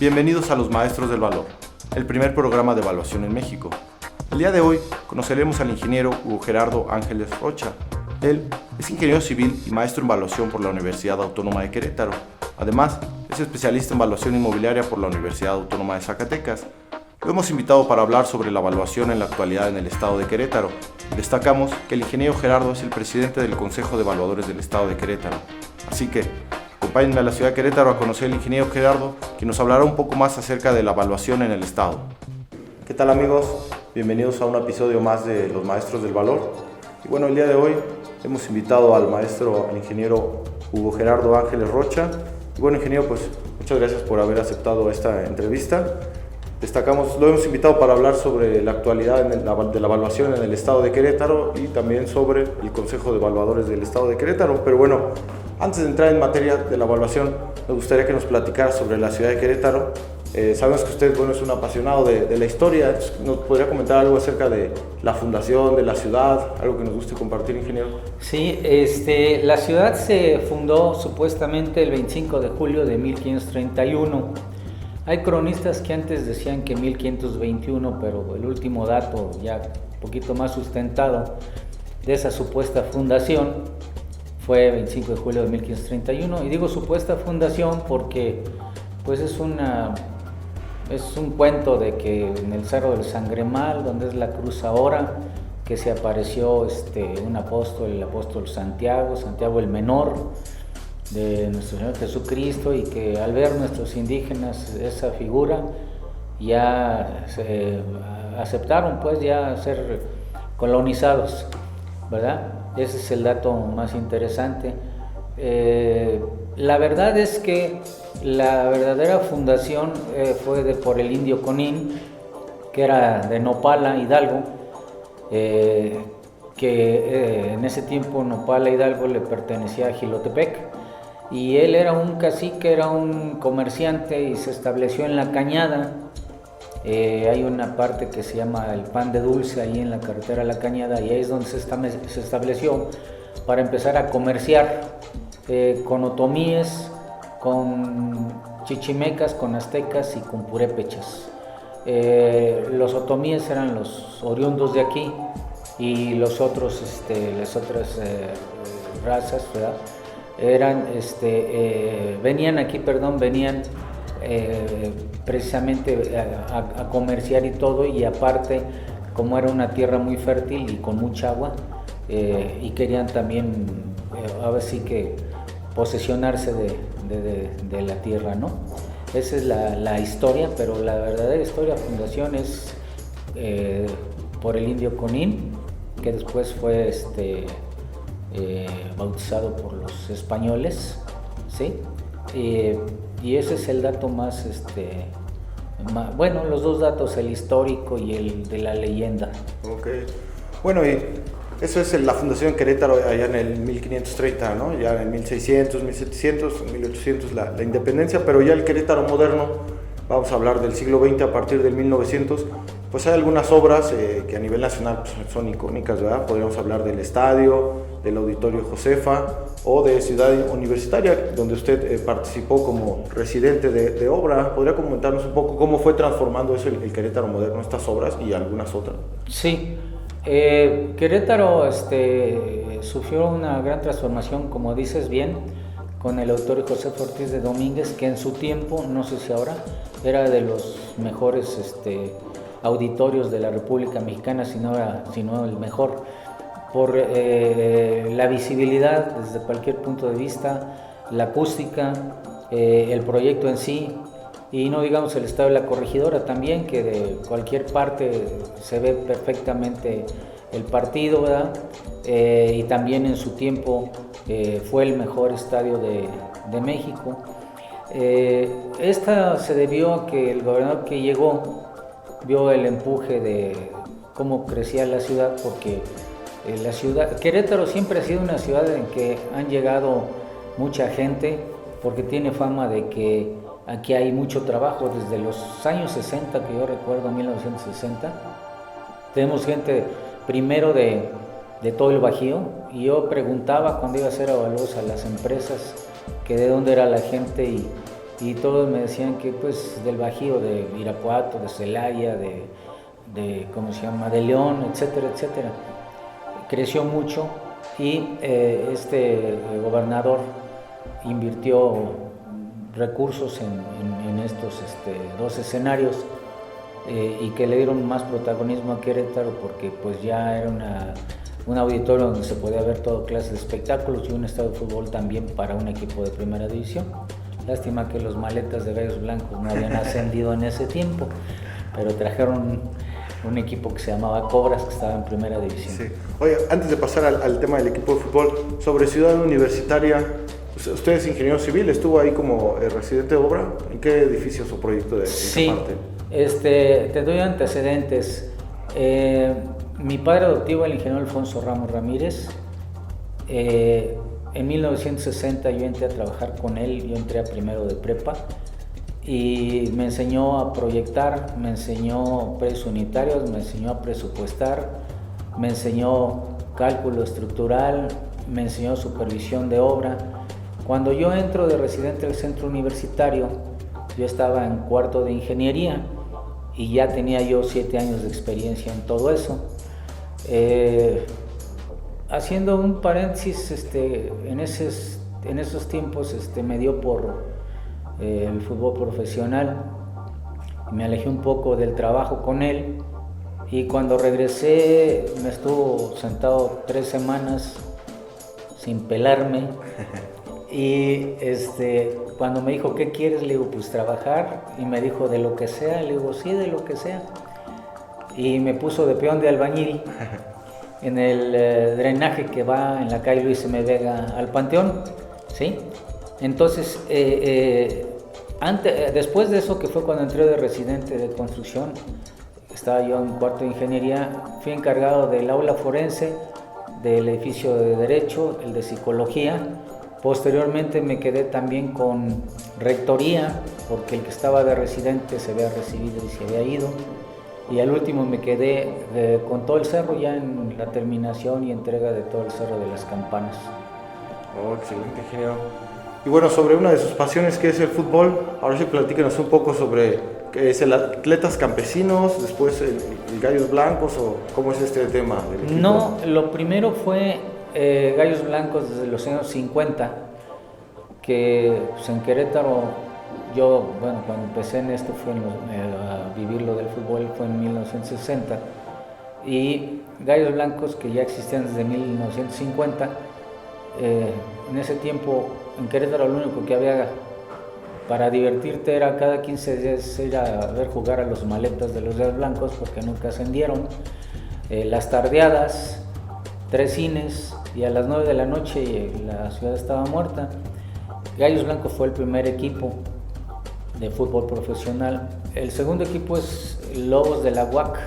Bienvenidos a Los Maestros del Valor, el primer programa de evaluación en México. El día de hoy conoceremos al ingeniero Hugo Gerardo Ángeles Rocha. Él es ingeniero civil y maestro en evaluación por la Universidad Autónoma de Querétaro. Además, es especialista en evaluación inmobiliaria por la Universidad Autónoma de Zacatecas. Lo hemos invitado para hablar sobre la evaluación en la actualidad en el estado de Querétaro. Destacamos que el ingeniero Gerardo es el presidente del Consejo de Evaluadores del estado de Querétaro. Así que, acompáñenme a la ciudad de Querétaro a conocer al ingeniero Gerardo, quien nos hablará un poco más acerca de la evaluación en el estado. ¿Qué tal, amigos? Bienvenidos a un episodio más de Los Maestros del Valor. Y bueno, el día de hoy hemos invitado al ingeniero Hugo Gerardo Ángeles Rocha. Y bueno, ingeniero, pues muchas gracias por haber aceptado esta entrevista. Lo hemos invitado para hablar sobre la actualidad de la evaluación en el estado de Querétaro y también sobre el Consejo de Evaluadores del estado de Querétaro. Pero bueno, antes de entrar en materia de la evaluación, me gustaría que nos platicara sobre la ciudad de Querétaro. Sabemos que usted es un apasionado de la historia. ¿Nos podría comentar algo acerca de la fundación de la ciudad? Algo que nos guste compartir, ingeniero. Sí, la ciudad se fundó supuestamente el 25 de julio de 1531. Hay cronistas que antes decían que 1521, pero el último dato, ya un poquito más sustentado, de esa supuesta fundación fue 25 de julio de 1531. Y digo supuesta fundación porque pues es un cuento de que en el Cerro del Sangremal, donde es la cruz ahora, que se apareció un apóstol, el apóstol Santiago el Menor, de nuestro Señor Jesucristo, y que al ver nuestros indígenas esa figura ya aceptaron pues ya ser colonizados, ¿verdad? Ese es el dato más interesante. La verdad es que la verdadera fundación fue por el indio Conín, que era de Nopala, Hidalgo, que en ese tiempo Nopala, Hidalgo le pertenecía a Jilotepec, y él era un cacique, era un comerciante y se estableció en La Cañada. Hay una parte que se llama el Pan de Dulce ahí en la carretera La Cañada, y ahí es donde se estableció para empezar a comerciar con otomíes, con chichimecas, con aztecas y con purépechas. Los otomíes eran los oriundos de aquí, y las otras razas, ¿verdad? Venían precisamente a comerciar y todo, y aparte, como era una tierra muy fértil y con mucha agua, y querían también, ahora sí que posesionarse de la tierra, ¿no? Esa es la historia, pero la verdadera historia, fundación, es por el indio Conín, que después fue bautizado por los españoles, ¿sí? Y ese es el dato más, bueno, los dos datos, el histórico y el de la leyenda. Ok. Bueno, y eso es la fundación Querétaro allá en el 1530, ¿no? Ya en 1600, 1700, 1800 la independencia, pero ya el Querétaro moderno, vamos a hablar del siglo XX a partir del 1900, pues hay algunas obras que a nivel nacional pues, son icónicas, ¿verdad? Podríamos hablar del estadio, del Auditorio Josefa o de Ciudad Universitaria, donde usted participó como residente de obra. ¿Podría comentarnos un poco cómo fue transformando eso el Querétaro moderno, estas obras y algunas otras? Sí, Querétaro sufrió una gran transformación, como dices bien, con el Auditorio Josefa Ortiz de Domínguez, que en su tiempo, no sé si ahora, era de los mejores auditorios de la República Mexicana, sino el mejor, por la visibilidad desde cualquier punto de vista, la acústica, el proyecto en sí, y no digamos el estado de la corregidora también, que de cualquier parte se ve perfectamente el partido, ¿verdad? Y también en su tiempo fue el mejor estadio de México. Esta se debió a que el gobernador que llegó vio el empuje de cómo crecía la ciudad, porque Querétaro siempre ha sido una ciudad en que han llegado mucha gente, porque tiene fama de que aquí hay mucho trabajo desde los años 60, que yo recuerdo, 1960. Tenemos gente primero de todo el Bajío, y yo preguntaba cuando iba a hacer evaluados a las empresas que de dónde era la gente, y todos me decían que pues del Bajío, de Irapuato, de Celaya, ¿cómo se llama?, de León, etcétera, etcétera. Creció mucho y este gobernador invirtió recursos en estos dos escenarios y que le dieron más protagonismo a Querétaro porque pues ya era un auditorio donde se podía ver toda clase de espectáculos y un estadio de fútbol también para un equipo de primera división. Lástima que los maletas de Gallos Blancos no habían ascendido en ese tiempo, pero trajeron un equipo que se llamaba Cobras, que estaba en primera división. Sí. Oye, antes de pasar al tema del equipo de fútbol, sobre Ciudad Universitaria, usted es ingeniero civil, estuvo ahí como residente de obra. ¿En qué edificios o proyectos de esa parte? Te doy antecedentes. Mi padre adoptivo, el ingeniero Alfonso Ramos Ramírez, en 1960 yo entré a trabajar con él, yo entré a primero de prepa y me enseñó a proyectar, me enseñó precios unitarios, me enseñó a presupuestar, me enseñó cálculo estructural, me enseñó supervisión de obra. Cuando yo entro de residente del centro universitario, yo estaba en cuarto de ingeniería y ya tenía yo 7 años de experiencia en todo eso. Haciendo un paréntesis, en esos tiempos me dio por el fútbol profesional, me alejé un poco del trabajo con él y cuando regresé me estuvo sentado 3 semanas sin pelarme y cuando me dijo ¿qué quieres? Le digo pues trabajar y me dijo de lo que sea, le digo sí, de lo que sea y me puso de peón de albañil en el drenaje que va en la calle Luis M. Vega al Panteón, ¿sí? Entonces, después de eso, que fue cuando entré de residente de construcción, estaba yo en cuarto de ingeniería, fui encargado del aula forense, del edificio de derecho, el de psicología. Posteriormente me quedé también con rectoría, porque el que estaba de residente se había recibido y se había ido. Y al último me quedé con todo el cerro, ya en la terminación y entrega de todo el Cerro de las Campanas. Oh, excelente, ingeniero. Y bueno, sobre una de sus pasiones que es el fútbol, ahora sí platíquenos un poco sobre qué es el Atletas Campesinos, después el Gallos Blancos, o cómo es este tema del equipo. No, lo primero fue Gallos Blancos desde los años 50, que pues, en Querétaro. Yo, bueno, cuando empecé en esto a vivir lo del fútbol fue en 1960 y Gallos Blancos, que ya existían desde 1950, en ese tiempo en Querétaro lo único que había para divertirte era cada 15 días ir a ver jugar a los maletas de los Gallos Blancos porque nunca ascendieron, las tardeadas, 3 cines y a las 9 de la noche la ciudad estaba muerta. Gallos Blancos fue el primer equipo de fútbol profesional. El segundo equipo es Lobos de la UAC,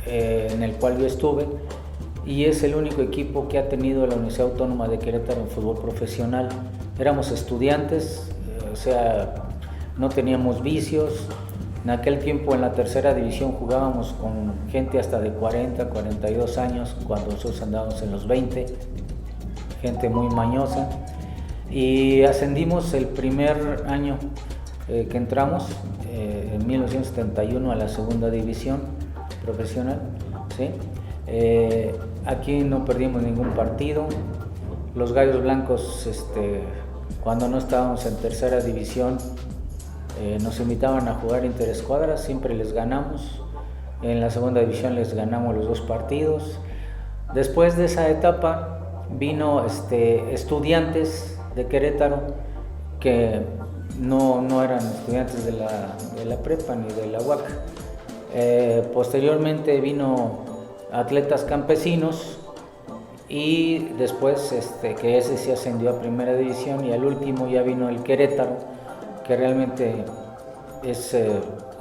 en el cual yo estuve, y es el único equipo que ha tenido la Universidad Autónoma de Querétaro en fútbol profesional. Éramos estudiantes, o sea, no teníamos vicios. En aquel tiempo en la tercera división jugábamos con gente hasta de 40, 42 años, cuando nosotros andábamos en los 20, gente muy mañosa, y ascendimos el primer año que entramos en 1971 a la segunda división profesional, ¿sí? Aquí no perdimos ningún partido. Los Gallos Blancos, cuando no estábamos en tercera división, nos invitaban a jugar interescuadras, siempre les ganamos. En la segunda división les ganamos los 2 partidos. Después de esa etapa vino Estudiantes de Querétaro, que no eran estudiantes de la prepa ni de la UAC. Posteriormente vino Atletas Campesinos y después que ese sí ascendió a primera división, y al último ya vino el Querétaro, que realmente es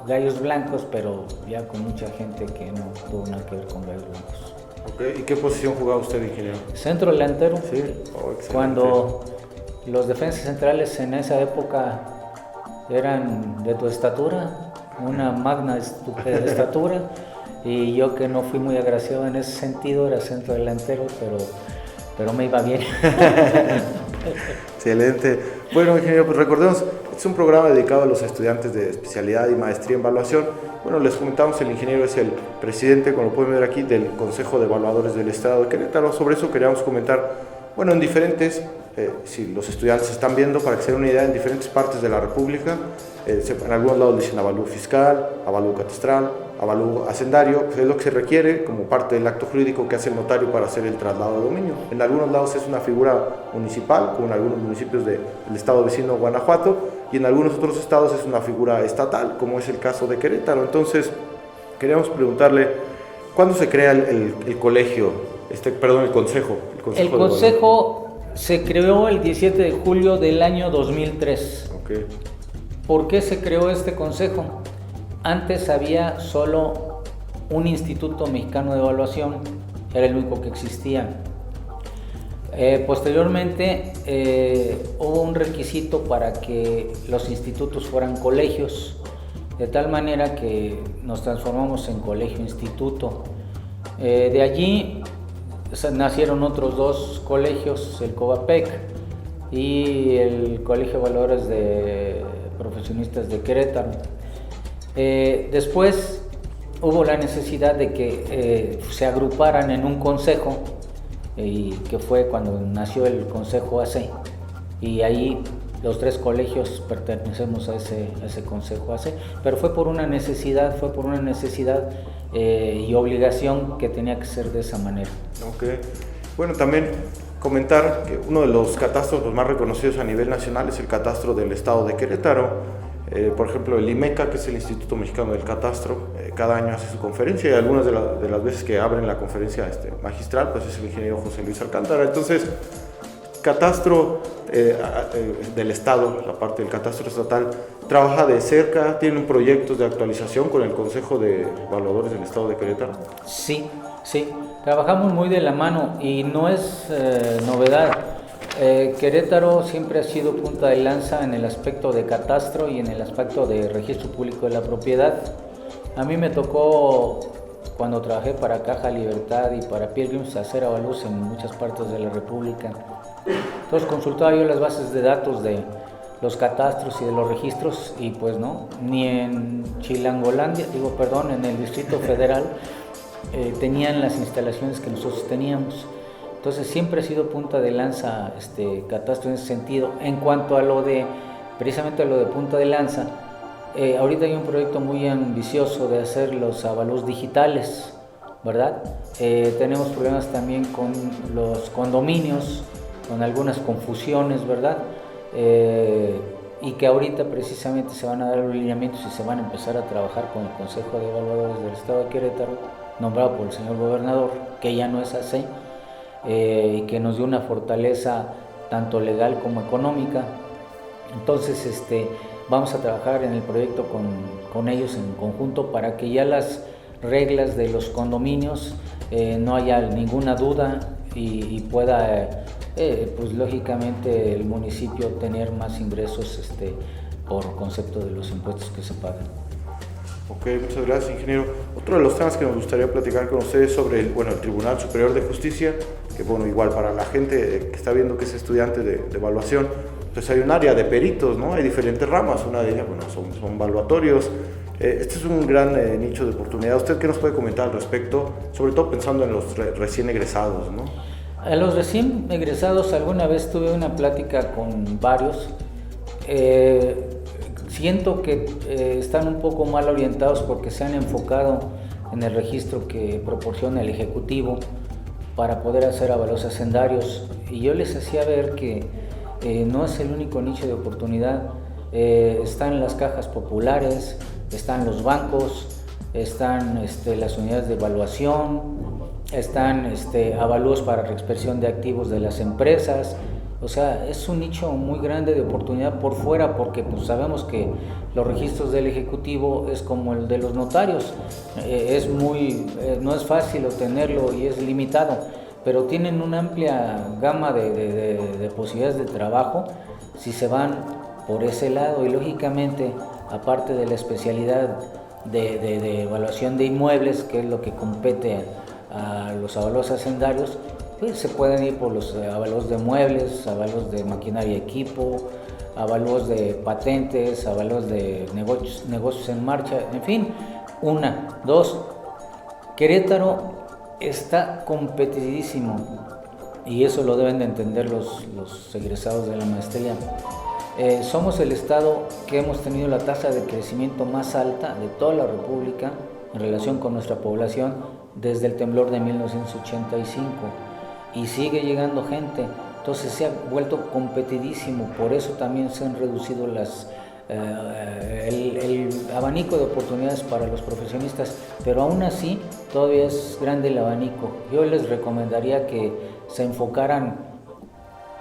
Gallos Blancos, pero ya con mucha gente que no tuvo nada que ver con Gallos Blancos. Okay. ¿Y qué posición jugaba usted, ingeniero? Centro delantero. Sí. Oh, excelente. Cuando los defensas centrales en esa época eran de tu estatura, una magna estatura, y yo, que no fui muy agraciado en ese sentido, era centro delantero, pero me iba bien. Excelente. Bueno, ingeniero, pues recordemos, Este es un programa dedicado a los estudiantes de especialidad y maestría en evaluación. Bueno, les comentamos, el ingeniero es el presidente, como lo pueden ver aquí, del Consejo de Evaluadores del Estado de Querétaro. Sobre eso queríamos comentar, bueno, en diferentes, si los estudiantes están viendo, para que se den una idea, en diferentes partes de la República, en algunos lados dicen avalúo fiscal, avalúo catastral, avalúo hacendario, pues es lo que se requiere como parte del acto jurídico que hace el notario para hacer el traslado de dominio. En algunos lados es una figura municipal, como en algunos municipios del estado vecino Guanajuato, y en algunos otros estados es una figura estatal, como es el caso de Querétaro. Entonces, queríamos preguntarle, ¿cuándo se crea el colegio, el consejo? El consejo se creó el 17 de julio del año 2003. Okay. ¿Por qué se creó este consejo? Antes había solo un Instituto Mexicano de Evaluación, era el único que existía. Posteriormente hubo un requisito para que los institutos fueran colegios, de tal manera que nos transformamos en colegio-instituto. De allí nacieron otros dos colegios, el COVAPEC y el Colegio de Evaluadores de Profesionistas de Querétaro. Después hubo la necesidad de que se agruparan en un consejo, y que fue cuando nació el Consejo AC, y ahí los tres colegios pertenecemos a ese Consejo AC, pero fue por una necesidad y obligación que tenía que ser de esa manera. Okay. Bueno, también comentar que uno de los catastros los más reconocidos a nivel nacional es el catastro del estado de Querétaro. Por ejemplo, el IMECA, que es el Instituto Mexicano del Catastro, cada año hace su conferencia, y algunas de las veces que abren la conferencia magistral, pues es el ingeniero José Luis Alcántara. Entonces, catastro del estado, la parte del catastro estatal, trabaja de cerca, tienen proyectos de actualización con el Consejo de Evaluadores del Estado de Querétaro. Sí, trabajamos muy de la mano y no es novedad. Querétaro siempre ha sido punta de lanza en el aspecto de catastro y en el aspecto de registro público de la propiedad. A mí me tocó, cuando trabajé para Caja Libertad y para Pilgrims, hacer avalúos en muchas partes de la República. Entonces consultaba yo las bases de datos de los catastros y de los registros, y pues no, ni en Chilangolandia, en el Distrito Federal tenían las instalaciones que nosotros teníamos. Entonces siempre ha sido punta de lanza catastro en ese sentido. En cuanto a precisamente a lo de punta de lanza, ahorita hay un proyecto muy ambicioso de hacer los avalúos digitales, ¿verdad? Tenemos problemas también con los condominios, con algunas confusiones, ¿verdad? Y que ahorita precisamente se van a dar los lineamientos y se van a empezar a trabajar con el Consejo de Evaluadores del Estado de Querétaro, nombrado por el señor gobernador, que ya no es así, y que nos dio una fortaleza tanto legal como económica. Entonces vamos a trabajar en el proyecto con ellos en conjunto para que ya las reglas de los condominios no haya ninguna duda y pueda pues lógicamente el municipio tener más ingresos por concepto de los impuestos que se pagan. Ok, muchas gracias, ingeniero. Otro de los temas que nos gustaría platicar con ustedes sobre el Tribunal Superior de Justicia, que igual para la gente que está viendo que es estudiante de evaluación, pues hay un área de peritos, ¿no? Hay diferentes ramas, una de ellas, son evaluatorios. Este es un gran nicho de oportunidad. ¿Usted qué nos puede comentar al respecto? Sobre todo pensando en los recién egresados, ¿no? A los recién egresados, alguna vez tuve una plática con varios. Siento que están un poco mal orientados porque se han enfocado en el registro que proporciona el Ejecutivo para poder hacer avalúos hacendarios, y yo les hacía ver que no es el único nicho de oportunidad. Están las cajas populares, están los bancos, están las unidades de evaluación, están avalúos para reexpresión de activos de las empresas. O sea, es un nicho muy grande de oportunidad por fuera, porque pues sabemos que los registros del Ejecutivo es como el de los notarios, no es fácil obtenerlo y es limitado, pero tienen una amplia gama de posibilidades de trabajo si se van por ese lado. Y lógicamente, aparte de la especialidad de evaluación de inmuebles, que es lo que compete a los avalúos hacendarios, pues se pueden ir por los avalos de muebles, avalos de maquinaria y equipo, avalúos de patentes, avalúos de negocios en marcha, en fin. Una, dos, Querétaro está competidísimo y eso lo deben de entender los egresados de la maestría. Somos el estado que hemos tenido la tasa de crecimiento más alta de toda la República en relación con nuestra población desde el temblor de 1985 y sigue llegando gente, entonces se ha vuelto competidísimo, por eso también se han reducido el abanico de oportunidades para los profesionistas, pero aún así todavía es grande el abanico. Yo les recomendaría que se enfocaran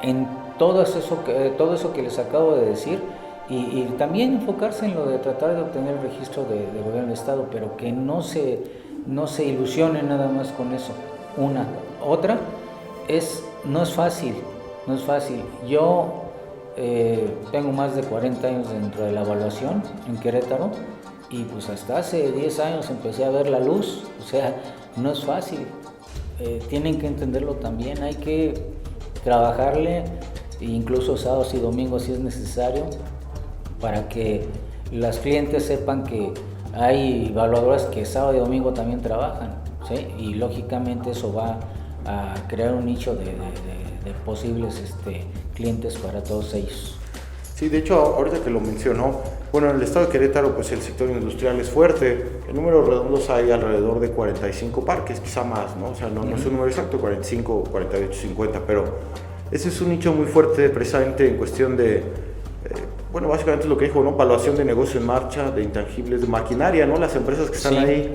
en todo eso que les acabo de decir y también enfocarse en lo de tratar de obtener el registro de gobierno del estado, pero que no se ilusionen nada más con eso. Una, otra no es fácil. Yo tengo más de 40 años dentro de la evaluación en Querétaro y pues hasta hace 10 años empecé a ver la luz, o sea, no es fácil. Tienen que entenderlo también, hay que trabajarle incluso sábados y domingos si es necesario para que las clientes sepan que hay evaluadoras que sábado y domingo también trabajan, ¿sí? Y lógicamente eso va a crear un nicho de posibles clientes para todos ellos. Sí, de hecho, ahorita que lo mencionó, bueno, en el estado de Querétaro, pues el sector industrial es fuerte. En números redondos hay alrededor de 45 parques, quizá más, ¿no? O sea, no es un número exacto, 45, 48, 50, pero ese es un nicho muy fuerte precisamente en cuestión de, bueno, básicamente lo que dijo, ¿no? Evaluación de negocio en marcha, de intangibles, de maquinaria, ¿no? Las empresas que están ahí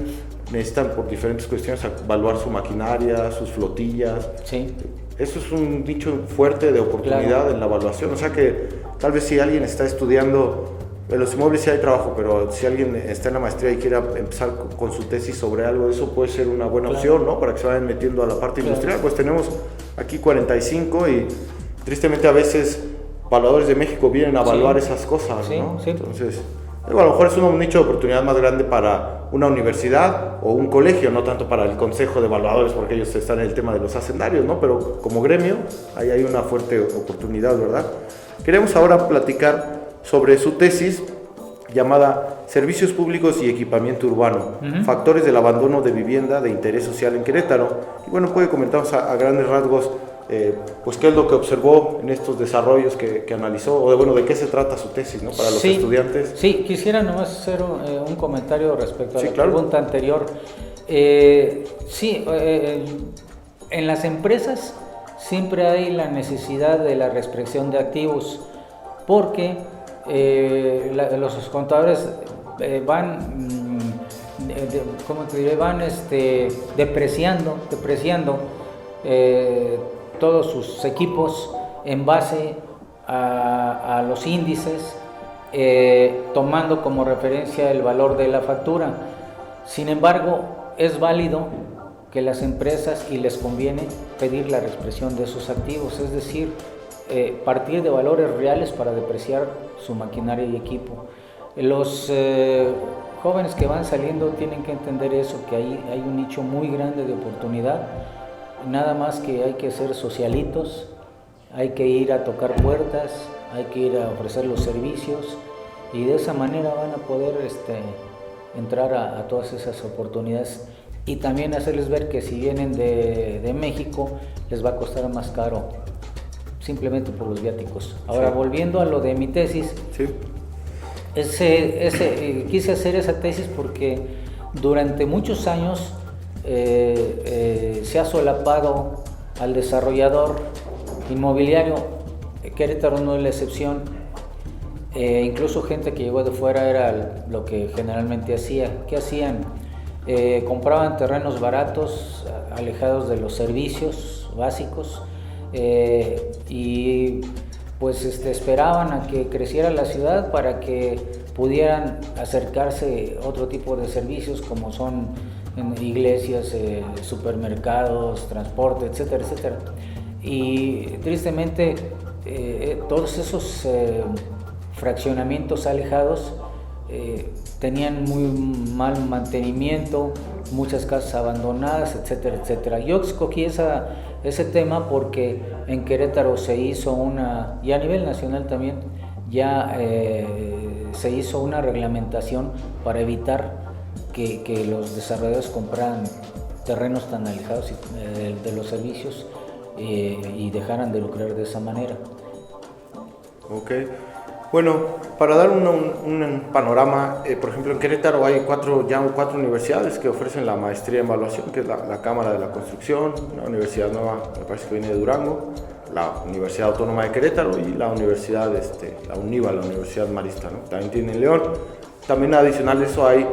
necesitan por diferentes cuestiones evaluar su maquinaria, sus flotillas. Sí. Eso es un nicho fuerte de oportunidad en la evaluación, o sea que tal vez si alguien está estudiando, en los inmuebles sí hay trabajo, pero si alguien está en la maestría y quiere empezar con su tesis sobre algo, eso puede ser una buena opción, ¿no? Para que se vayan metiendo a la parte industrial. Pues tenemos aquí 45 y tristemente a veces evaluadores de México vienen a evaluar esas cosas, ¿no? Sí. Entonces, a lo mejor es un nicho de oportunidad más grande para una universidad o un colegio, no tanto para el consejo de evaluadores, porque ellos están en el tema de los hacendarios, ¿no? Pero como gremio, ahí hay una fuerte oportunidad, ¿verdad? Queremos ahora platicar sobre su tesis llamada Servicios Públicos y Equipamiento Urbano, Factores del Abandono de Vivienda de Interés Social en Querétaro. Y bueno, puede comentarnos a grandes rasgos pues qué es lo que observó en estos desarrollos que analizó, o de qué se trata su tesis, ¿no? Para los estudiantes. Sí, quisiera nomás hacer un comentario respecto a la pregunta anterior. En las empresas siempre hay la necesidad de la restricción de activos, porque los contadores van depreciando todos sus equipos en base a los índices, tomando como referencia el valor de la factura. Sin embargo, es válido que las empresas, y les conviene, pedir la reexpresión de esos activos, es decir, partir de valores reales para depreciar su maquinaria y equipo. Los jóvenes que van saliendo tienen que entender eso, que ahí hay un nicho muy grande de oportunidad. Nada más que hay que ser socialitos, hay que ir a tocar puertas, hay que ir a ofrecer los servicios y de esa manera van a poder entrar a todas esas oportunidades y también hacerles ver que si vienen de México les va a costar más caro simplemente por los viáticos. Ahora, volviendo a lo de mi tesis, quise hacer esa tesis porque durante muchos años se ha solapado al desarrollador inmobiliario. Querétaro no es la excepción. Incluso gente que llegó de fuera era lo que generalmente hacía. ¿Qué hacían? Compraban terrenos baratos, alejados de los servicios básicos, y pues esperaban a que creciera la ciudad para que pudieran acercarse otro tipo de servicios como son iglesias, supermercados, transporte, etcétera, etcétera. Y tristemente todos esos fraccionamientos alejados tenían muy mal mantenimiento, muchas casas abandonadas, etcétera, etcétera. Yo escogí ese tema porque en Querétaro se hizo y a nivel nacional también, ya se hizo una reglamentación para evitar que los desarrolladores compraran terrenos tan alejados de los servicios y dejaran de lucrar de esa manera. Ok. Bueno, para dar un panorama, por ejemplo, en Querétaro hay cuatro universidades que ofrecen la maestría en evaluación, que es la Cámara de la Construcción, la Universidad Nueva, me parece que viene de Durango, la Universidad Autónoma de Querétaro y la Universidad, la UNIVA, la Universidad Marista, ¿no? También tiene en León. También adicional a eso hay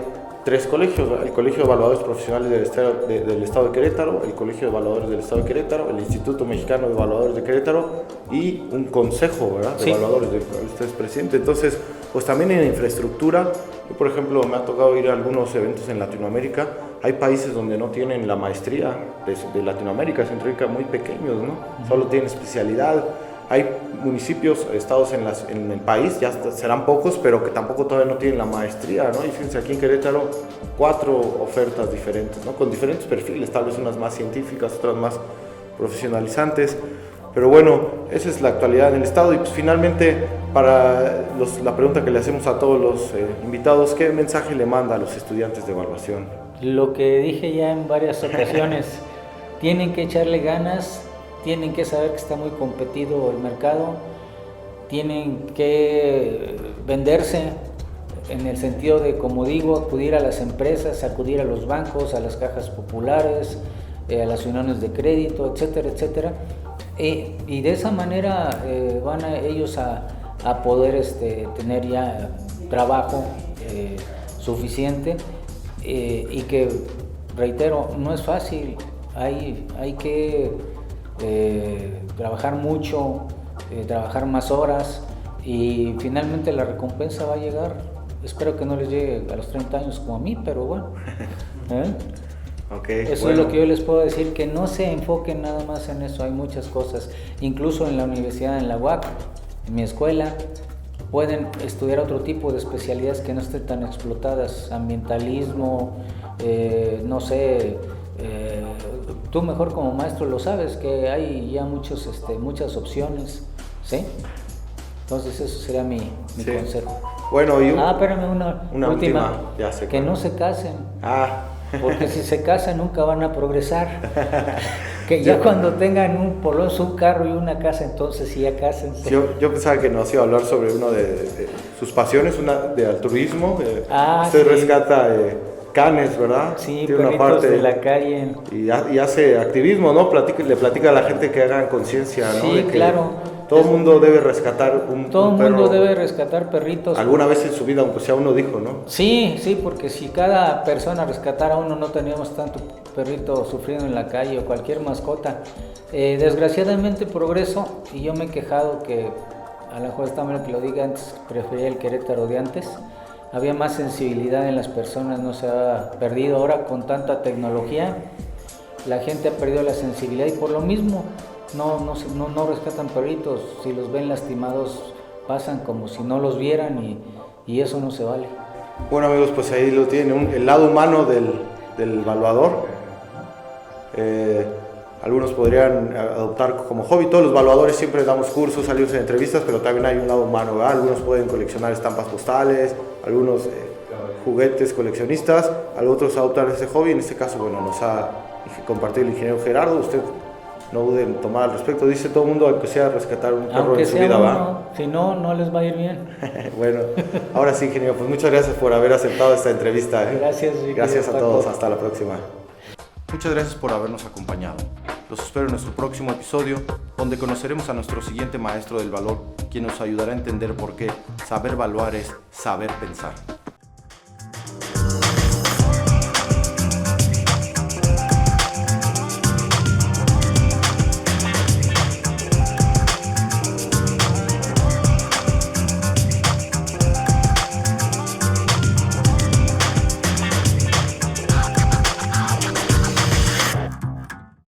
3 colegios: el Colegio de Evaluadores Profesionales del Estado de Querétaro, el Colegio de Evaluadores del Estado de Querétaro, el Instituto Mexicano de Evaluadores de Querétaro y un consejo, ¿verdad?, de sí, evaluadores del cual usted es presidente. Entonces, pues también en infraestructura, yo por ejemplo me ha tocado ir a algunos eventos en Latinoamérica. Hay países donde no tienen la maestría de Latinoamérica, Centroamérica, muy pequeños, ¿no? Solo tienen especialidad. Hay municipios, estados en el país, ya serán pocos, pero que tampoco todavía no tienen la maestría, ¿no? Y fíjense, aquí en Querétaro, 4 ofertas diferentes, ¿no? Con diferentes perfiles, tal vez unas más científicas, otras más profesionalizantes. Pero bueno, esa es la actualidad en el estado. Y pues finalmente, para la pregunta que le hacemos a todos los invitados, ¿qué mensaje le manda a los estudiantes de evaluación? Lo que dije ya en varias ocasiones, tienen que echarle ganas, tienen que saber que está muy competido el mercado, tienen que venderse en el sentido de, como digo, acudir a las empresas, acudir a los bancos, a las cajas populares, a las uniones de crédito, etcétera, etcétera. Y de esa manera van ellos a poder tener ya trabajo suficiente y que, reitero, no es fácil, hay que trabajar mucho, trabajar más horas y finalmente la recompensa va a llegar. Espero que no les llegue a los 30 años como a mí, pero bueno. Okay, eso bueno. Es lo que yo les puedo decir, que no se enfoquen nada más en eso, hay muchas cosas. Incluso en la universidad, en la UAC, en mi escuela, pueden estudiar otro tipo de especialidades que no estén tan explotadas, ambientalismo, no sé, tú mejor como maestro lo sabes, que hay ya muchas opciones, ¿sí? Entonces eso sería mi Sí. consejo. Bueno, y espérame, una última, ya sé que cuál. no se casen. Porque si se casan nunca van a progresar. Que ya cuando tengan un Polonzo, un carro y una casa, entonces sí ya cásense. Yo pensaba que nos iba a hablar sobre uno de sus pasiones, una de altruismo. Usted sí. rescata canes, ¿verdad? Sí, tiene perritos una parte de la calle. Y hace activismo, ¿no? Le platica a la gente que hagan conciencia, ¿no? Sí, de que claro. Todo el mundo debe rescatar Todo un el mundo perro. debe rescatar perritos. Alguna vez en su vida, aunque sea uno, dijo, ¿no? Sí, porque si cada persona rescatara uno, no teníamos tanto perrito sufriendo en la calle o cualquier mascota. Desgraciadamente progreso, y yo me he quejado que, a lo mejor está mal que lo diga, antes prefería el Querétaro de antes. Había más sensibilidad en las personas, no se ha perdido. Ahora con tanta tecnología, la gente ha perdido la sensibilidad y por lo mismo no rescatan perritos. Si los ven lastimados, pasan como si no los vieran y eso no se vale. Bueno, amigos, pues ahí lo tienen, el lado humano del evaluador. Algunos podrían adoptar como hobby. Todos los evaluadores siempre damos cursos, salimos en entrevistas, pero también hay un lado humano, ¿verdad? Algunos pueden coleccionar estampas postales, algunos juguetes coleccionistas, otros adoptan ese hobby. En este caso, bueno, nos ha compartido el ingeniero Gerardo. Usted no dude en tomar al respecto. Dice todo el mundo, aunque sea rescatar un perro aunque en su sea vida, uno, ¿va? Si no les va a ir bien. Bueno, ahora sí, ingeniero, pues muchas gracias por haber aceptado esta entrevista. Gracias a todos, hasta la próxima. Muchas gracias por habernos acompañado. Los espero en nuestro próximo episodio, donde conoceremos a nuestro siguiente maestro del valor, quien nos ayudará a entender por qué saber evaluar es saber pensar.